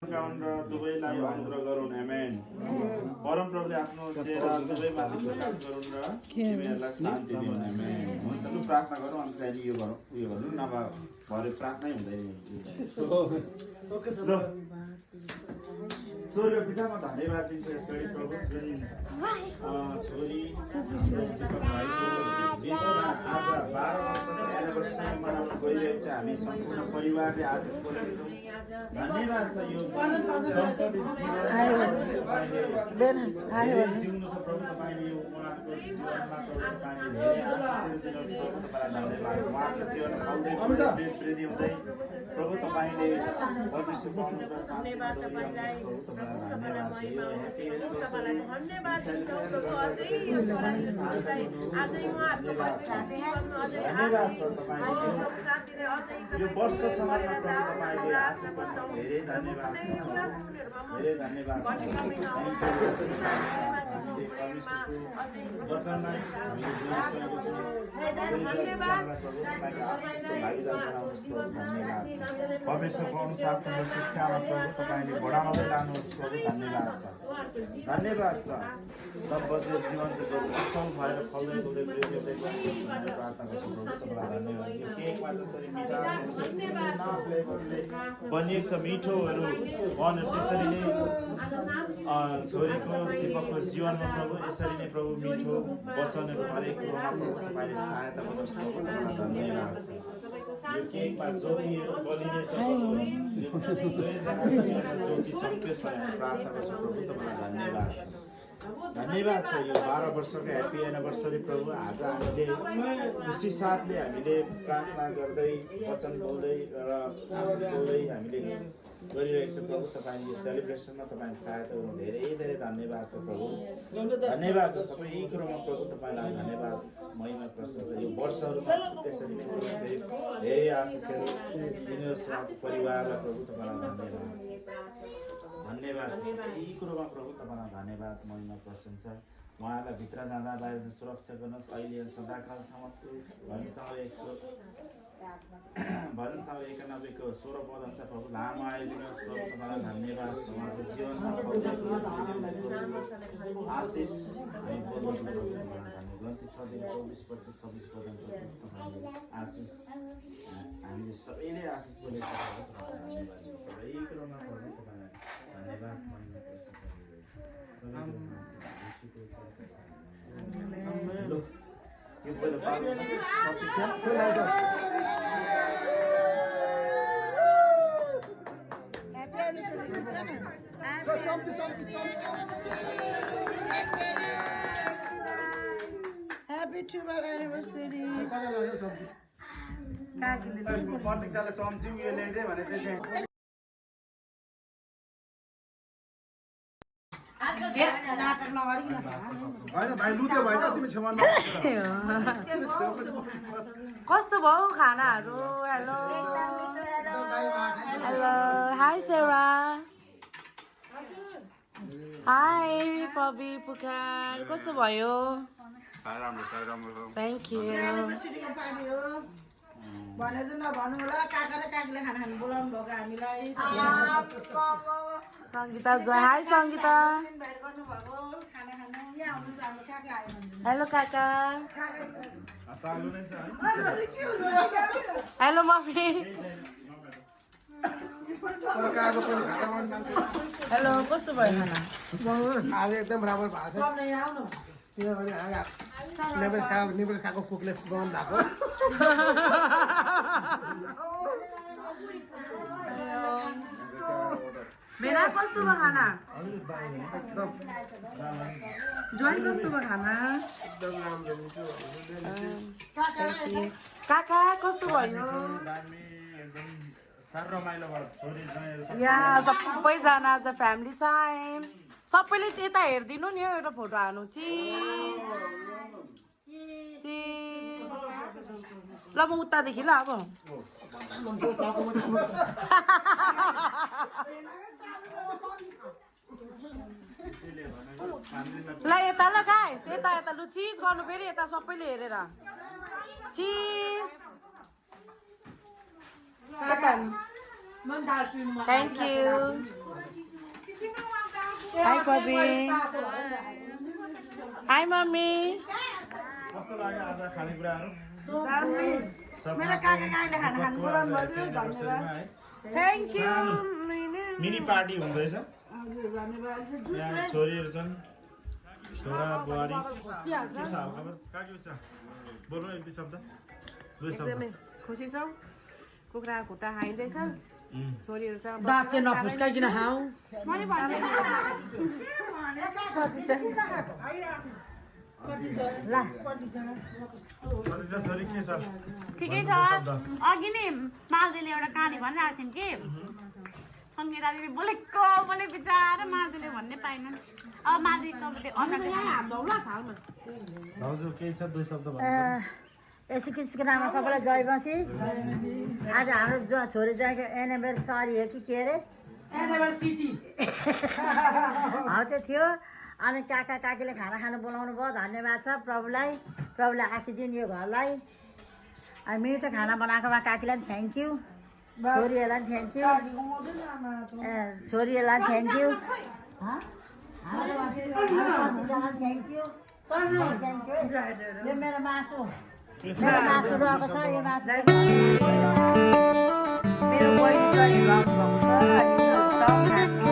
दुवैलाई अनुग्रह गरून् आमेन परम प्रभुले आफ्नो चेहरा दुवैमाथि प्रकाश गरून् र तिमीहरूलाई शान्ति दिउन् आमेन हुन्छ लु प्रार्थना गरौँ अनि फेरि यो गरौँ उयो गर्नु नभए भरे प्रार्थनै हुँदैन ल स्वर्गीय पितामा धन्यवाद दिन्छु यसपालि प्रभु जुन छोरी आज 12 वर्षको एनिभर्सरी मनाउन गइरहेको छ हामी सम्पूर्ण परिवारले आशिष बोलेको छौँ धन्यवाद छ यो दम्पति जीवन जिउनु छ प्रभु तपाईँले यो उहाँको जीवनमा प्रभु तपाईँले धेरै आशिष दिनुहोस् प्रभु तपाईँलाई धन्यवाद उहाँको जीवन फल्दै वृद्धि हुँदै प्रभु तपाईँले परमेश्वर पाउनु र शान्ति प्रभु तपाईँलाई धन्यवाद छ यो ह्यापी एनिभर्सरी धन्यवाद छ तपाईँले यो वर्षसम्ममा प्रभु तपाईँले आशिष गर्नु धेरै धन्यवाद छ धेरै धन्यवाद वचनलाई परमेश्वरको अनुशासन र शिक्षामा प्रभु तपाईँले बढाउँदै लानुहोस् प्रभु धन्यवाद छ धन्यवाद छ दम्पतीय जीवन चाहिँ प्रभु असल भएर फल्दै फुल्दै वृद्धि हुँदै प्रार्थना गर्छु प्रभु तपाईँलाई धन्यवाद यो केकमा जसरी मिठासले बनिएको छ मिठोहरू त्यसरी नै छोरीको दिपकको जीवनमा प्रभु यसरी नै प्रभु मिठो वचनहरू हरेक कुरोमा प्रभु तपाईँले सहायता गर्नुहोस् प्रभु तपाईँलाई धन्यवाद छ यो केकमा ज्योतिहरू बलिनेछ ज्योति चम्कियोस् भनेर प्रार्थना गर्छु प्रभु तपाईँलाई धन्यवाद छ धन्यवाद छ यो 12 वर्षको ह्याप्पी एनिभर्सरी प्रभु आज हामीले खुसी साथले हामीले प्रार्थना गर्दै वचन बोल्दै र आशिष बोल्दै हामीले गरिरहेको छ प्रभु तपाईँले यो सेलिब्रेसनमा तपाईँले सहायता गर्नु धेरै धेरै धन्यवाद छ प्रभु धन्यवाद छ सबै यही कुरोमा प्रभु तपाईँलाई धन्यवाद महिमा प्रशंसा यो वर्षहरूमा त्यसरी नै धेरै आशिषहरू दिनुहोस् परिवारलाई प्रभु तपाईँलाई धन्यवाद यही कुरोमा प्रभु तपाईँलाई धन्यवाद महिमा प्रशंसा उहाँलाई भित्र जाँदा बाहिर सुरक्षा गर्नुहोस् अहिले सदाकालसम्म भजनसँग 91 को 16 पद छ प्रभु लामो आइदिनुहोस् प्रभु तपाईँलाई धन्यवाद उहाँको जीवनमा आशिष हामी बोल्नु गन्ती 6 दिन 24 25 26 पद आशिष हामीले सबैले आशिष बोलेको धन्यवाद सबै कुरोमा प्रभु तपाईँलाई धन्यवाद महिमा प्रशंसा यो पहिलो Happy 12th anniversary. प्रतीक्षाले चम्ची उयो ल्याइदिए भने चाहिँ कस्तो भयो खानाहरू हेलो हेलो हाई सेवा हाई पबी पुकार कस्तो भयो थ्याङ्क यू भनेर नभन्नु होला काका र काकीले खाना खानु बोलाउनु भएको हामीलाई सङ्गीता हाई सङ्गीता हेलो काका हेलो मम्मी हेलो कस्तो भयो खाना एकदम राम्रो भएको छ किनभने निबेस खाएको कुकले बनाउनु भएको मेरा कस्तो भयो खाना जोइन कस्तो भयो खाना काका कस्तो भयो यहाँ सबैजना आज फ्यामिली टाइम सबैले यता हेरिदिनु नि एउटा फोटो हाल्नु चिज चिज ल म उतादेखि ल अब ल यता ल गाइस यता यता लु चिज गर्नु फेरि यता सबैले हेरेर चिज यता thank you high puppy high mummy कस्तो लाग्यो आज खानेकुराहरू मेरो काका काकीले खाना खानु बोलाउनु भयो धन्यवाद थ्याङ्क यू मिनी पार्टी हुँदैछ हजुर धन्यवाद यहाँ छोरीहरू छन् छोरा बुहारी के छ हालखबर कहाँ के छ बोल्नु एक दुई शब्द खुसी छौ कुखुरा खुट्टा खाइँदैछ छोरीहरू छ दाँत चाहिँ नफुस्काइकन खाऊ कति छ छोरी के छ ठिकै छ अघि नै मालदेले एउटा कहानी भनिरहेको थियौँ कि सङ्गीता दिदी बोलेको बोले बिचारा मालदेले भन्ने पाएनन् अब मालदेको भाउजू केही छ दुई शब्द भन्नु यसो कृष्णको नाममा सबैलाई जय बसी आज हाम्रो जो छोरी जाएको एनिभर्सरी हो कि के अरे हौ त्यो थियो अनि काका काकीले खाना खानु बोलाउनु भयो धन्यवाद छ प्रभुले आशिष दिनु यो घरलाई अनि मिठो खाना बनाएकोमा काकीलाई पनि थ्याङ्क यू छोरीहरूलाई पनि थ्याङ्क यू छोरीहरूलाई पनि thank you thank you yo मेरो मासु रहेको छ यो मासु मेरो बहिनी पनि लभ भएको छ